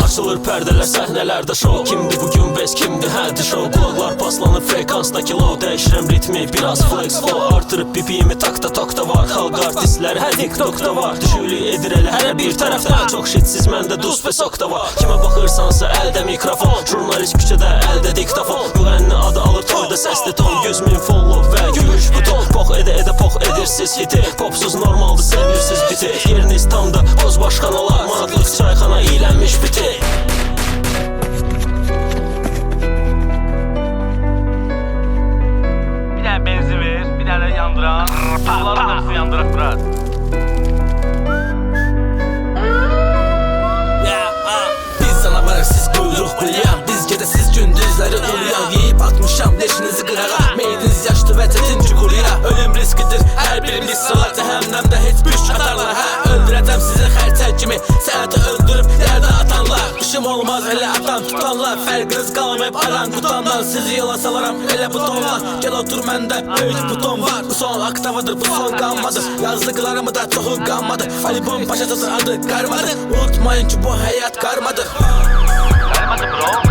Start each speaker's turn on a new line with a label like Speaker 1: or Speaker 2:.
Speaker 1: Açılır pərdələr səhnələrdə show. Kimdi bugün bəs kimdi hərdi show. Qulaqlar paslanır frekansdaki low. Dəyişirəm ritmi biraz flex flow. Artırıb bibimi takta tokta var. Xalq artistlər hər tiktokda var. Düşülük edir elə hər bir tərəfdən. Çox şitsiz məndə dus və sokda var. Kimə baxırsansa əldə mikrofon. Jurnalist küçədə əldə diktafon. Müğənni adı alır toyda səsli ton. 100.000 follow və gümüş buton. Pox edə pox edirsiz hiti. Popsuz normaldır sevirsiz biti. Yeriniz tam da boz başxanalar. Manatlıq çayxana iylənmiş biti.
Speaker 2: Bir tane benzin ver, bir tane yandıran. Tağların hepsini yandırak biraz.
Speaker 3: Biz sana varıq, siz quyruq bulayan. Biz gedəsiz gündüzləri uluyan. Yeyib atmışam leşinizi qırağa. Meydiniz yaşlı və çətinci quruyla. Ölüm riskidir, hər birimiz sıralar. Cəhənnəmdə heç büş atarlar. Öldürəcəm sizi xərçək kimi. Sənəti öldürüb yerdə atanlar. İşim olmaz elə atan tutanlar. Fərqiniz qalmayıb aran qutandan. Sizi yola salaram elə butonlar. Gəl otur məndə böyük buton var. Bu son aktavadır, bu son qanmadır. Yazdıqlarımı da çoxu qanmadır. Albom paşasıdır, adı qarmadır. Unutmayın ki bu həyat karmadır.
Speaker 2: Karmadır bro.